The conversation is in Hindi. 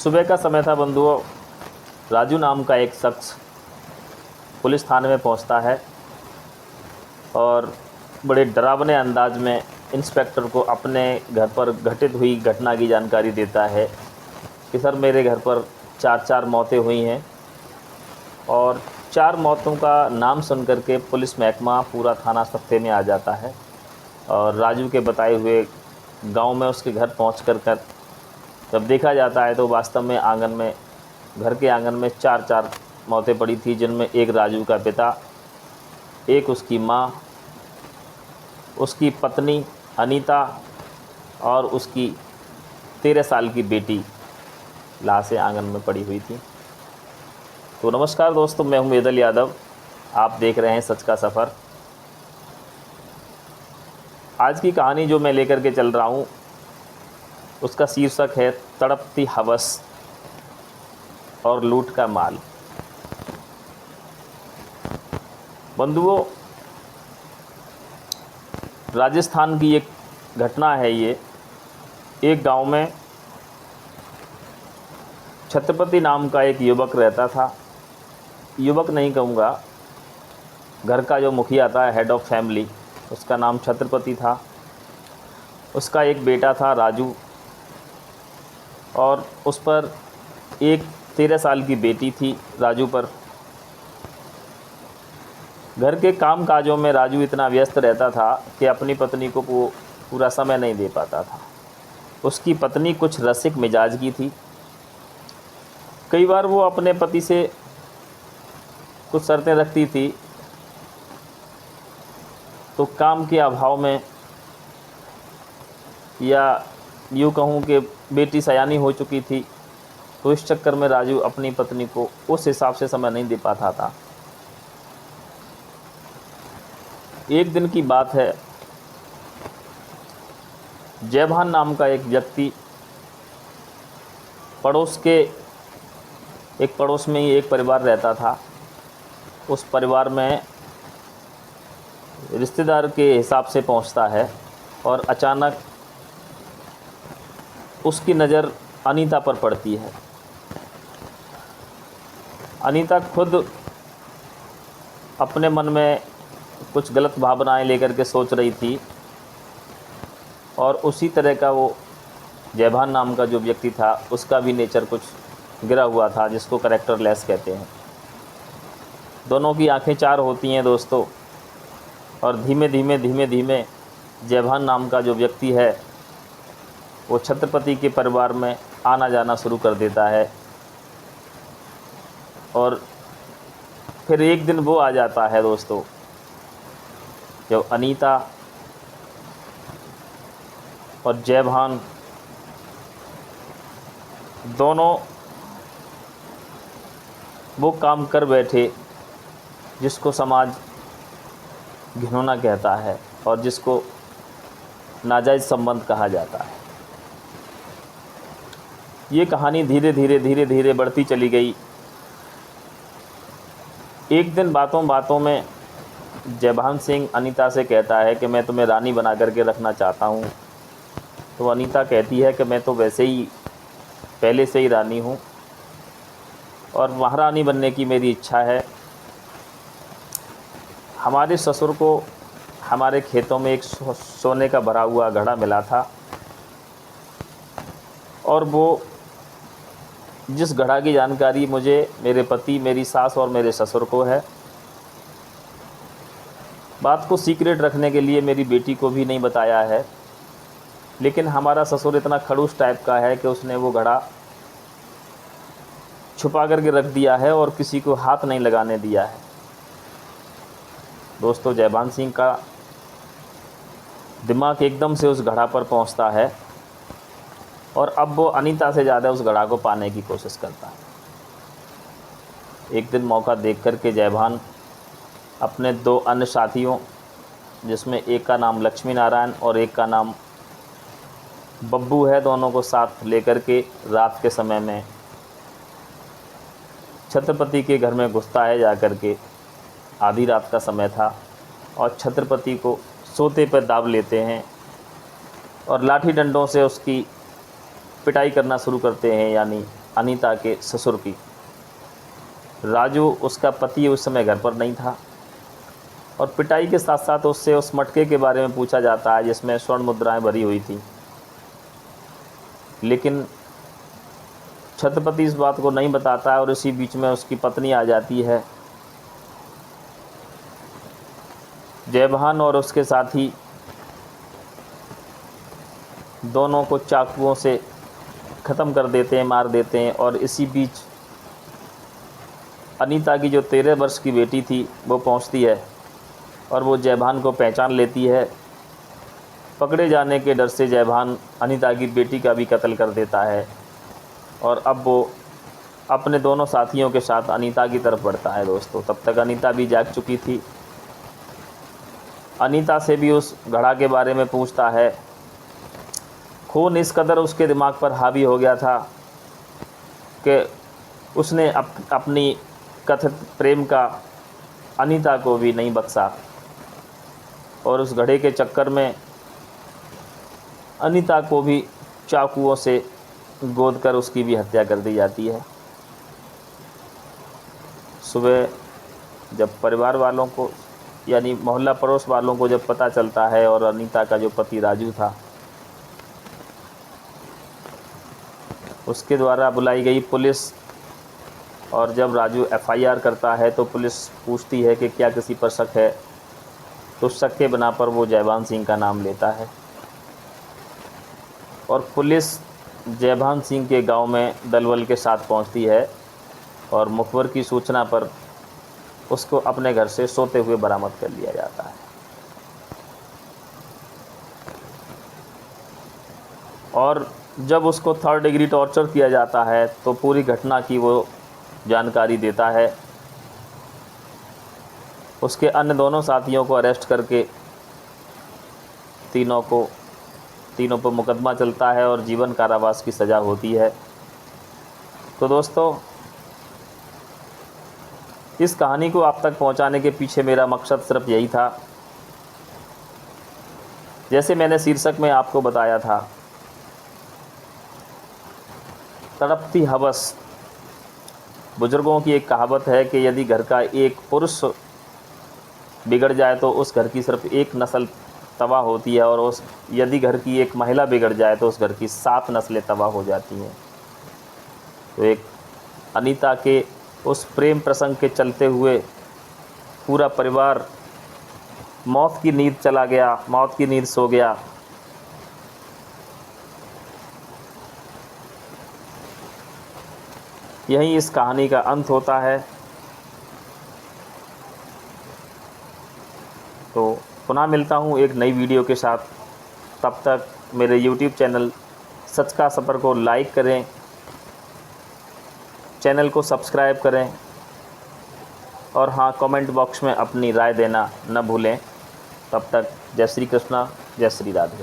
सुबह का समय था बंधुओं। राजू नाम का एक शख्स पुलिस थाने में पहुंचता है और बड़े डरावने अंदाज में इंस्पेक्टर को अपने घर पर घटित हुई घटना की जानकारी देता है कि सर मेरे घर पर चार मौतें हुई हैं। और 4 मौतों का नाम सुन कर के पुलिस महकमा पूरा थाना सत्ते में आ जाता है और राजू के बताए हुए गांव में उसके घर पहुँच कर जब देखा जाता है तो वास्तव में घर के आंगन में 4 मौतें पड़ी थी, जिनमें एक राजू का पिता, एक उसकी माँ, उसकी पत्नी अनीता और उसकी 13 साल की बेटी लाशें आंगन में पड़ी हुई थी। तो नमस्कार दोस्तों, मैं हूं वेदल यादव। आप देख रहे हैं सच का सफ़र। आज की कहानी जो मैं लेकर के चल रहा हूं उसका शीर्षक है तड़पती हवस और लूट का माल। बंधुओं, राजस्थान की एक घटना है ये। एक गांव में छत्रपति नाम का एक युवक रहता था। युवक नहीं कहूँगा, घर का जो मुखिया था, हेड ऑफ फैमिली, उसका नाम छत्रपति था। उसका एक बेटा था राजू और उस पर एक 13 साल की बेटी थी राजू पर। घर के काम काजों में राजू इतना व्यस्त रहता था कि अपनी पत्नी को वो पूरा समय नहीं दे पाता था। उसकी पत्नी कुछ रसिक मिजाज की थी। कई बार वो अपने पति से कुछ शर्तें रखती थी, तो काम के अभाव में या यूँ कहूँ कि बेटी सयानी हो चुकी थी, तो इस चक्कर में राजू अपनी पत्नी को उस हिसाब से समय नहीं दे पाता था। एक दिन की बात है, जयभान नाम का एक व्यक्ति पड़ोस में ही एक परिवार रहता था। उस परिवार में रिश्तेदार के हिसाब से पहुंचता है और अचानक उसकी नज़र अनीता पर पड़ती है। अनीता खुद अपने मन में कुछ गलत भावनाएं लेकर के सोच रही थी और उसी तरह का वो जयभान नाम का जो व्यक्ति था उसका भी नेचर कुछ गिरा हुआ था, जिसको कैरेक्टर लेस कहते हैं। दोनों की आंखें 4 होती हैं दोस्तों, और धीमे धीमे जयभान नाम का जो व्यक्ति है वो छत्रपति के परिवार में आना जाना शुरू कर देता है। और फिर एक दिन वो आ जाता है दोस्तों, जब अनीता और जयभान दोनों वो काम कर बैठे जिसको समाज घिनौना कहता है और जिसको नाजायज़ संबंध कहा जाता है। ये कहानी धीरे धीरे बढ़ती चली गई। एक दिन बातों में जयभान सिंह अनीता से कहता है कि मैं तुम्हें रानी बना करके रखना चाहता हूँ। तो अनीता कहती है कि मैं तो वैसे ही पहले से ही रानी हूँ और महारानी बनने की मेरी इच्छा है। हमारे ससुर को हमारे खेतों में एक सोने का भरा हुआ घड़ा मिला था और वो जिस घड़ा की जानकारी मुझे, मेरे पति, मेरी सास और मेरे ससुर को है, बात को सीक्रेट रखने के लिए मेरी बेटी को भी नहीं बताया है। लेकिन हमारा ससुर इतना खड़ूस टाइप का है कि उसने वो घड़ा छुपा करके रख दिया है और किसी को हाथ नहीं लगाने दिया है। दोस्तों, जयभान सिंह का दिमाग एकदम से उस घड़ा पर पहुंचता है और अब वो अनीता से ज़्यादा उस घड़ा को पाने की कोशिश करता है। एक दिन मौका देख कर के जयभान अपने 2 अन्य साथियों, जिसमें एक का नाम लक्ष्मी नारायण और एक का नाम बब्बू है, दोनों को साथ लेकर के रात के समय में छत्रपति के घर में घुसता है। जाकर के आधी रात का समय था और छत्रपति को सोते पर दाब लेते हैं और लाठी डंडों से उसकी पिटाई करना शुरू करते हैं, यानी अनीता के ससुर की। राजू उसका पति उस समय घर पर नहीं था और पिटाई के साथ साथ उससे उस मटके के बारे में पूछा जाता है जिसमें स्वर्ण मुद्राएं भरी हुई थी। लेकिन छत्रपति इस बात को नहीं बताता है और इसी बीच में उसकी पत्नी आ जाती है। जयभान और उसके साथी दोनों को चाकुओं से ख़त्म कर देते हैं, मार देते हैं। और इसी बीच अनीता की जो 13 वर्ष की बेटी थी वो पहुंचती है और वो जयभान को पहचान लेती है। पकड़े जाने के डर से जयभान अनीता की बेटी का भी कत्ल कर देता है और अब वो अपने दोनों साथियों के साथ अनीता की तरफ बढ़ता है। दोस्तों, तब तक अनीता भी जाग चुकी थी। अनीता से भी उस घड़ा के बारे में पूछता है। खून इस कदर उसके दिमाग पर हावी हो गया था कि उसने अपनी कथित प्रेम का अनीता को भी नहीं बख्शा और उस घड़े के चक्कर में अनीता को भी चाकुओं से गोद कर उसकी भी हत्या कर दी जाती है। सुबह जब परिवार वालों को यानी मोहल्ला पड़ोस वालों को जब पता चलता है और अनीता का जो पति राजू था उसके द्वारा बुलाई गई पुलिस, और जब राजू एफआईआर करता है तो पुलिस पूछती है कि क्या किसी पर शक है, तो शक के बिना पर वो जयभान सिंह का नाम लेता है और पुलिस जयभान सिंह के गांव में दलबल के साथ पहुंचती है और मुखबिर की सूचना पर उसको अपने घर से सोते हुए बरामद कर लिया जाता है। और जब उसको 3rd डिग्री टॉर्चर किया जाता है तो पूरी घटना की वो जानकारी देता है। उसके अन्य दोनों साथियों को अरेस्ट करके तीनों पर मुकदमा चलता है और जीवन कारावास की सज़ा होती है। तो दोस्तों, इस कहानी को आप तक पहुंचाने के पीछे मेरा मकसद सिर्फ यही था। जैसे मैंने शीर्षक में आपको बताया था, तड़पती हवस। बुजुर्गों की एक कहावत है कि यदि घर का एक पुरुष बिगड़ जाए तो उस घर की सिर्फ एक नस्ल तबाह होती है और यदि घर की एक महिला बिगड़ जाए तो उस घर की 7 नस्लें तबाह हो जाती हैं। तो एक अनीता के उस प्रेम प्रसंग के चलते हुए पूरा परिवार मौत की नींद चला गया, मौत की नींद सो गया। यहीं इस कहानी का अंत होता है। तो पुनः मिलता हूँ एक नई वीडियो के साथ। तब तक मेरे YouTube चैनल सच का सफ़र को लाइक करें, चैनल को सब्सक्राइब करें और हाँ, कमेंट बॉक्स में अपनी राय देना न भूलें। तब तक जय श्री कृष्णा, जय श्री राधे।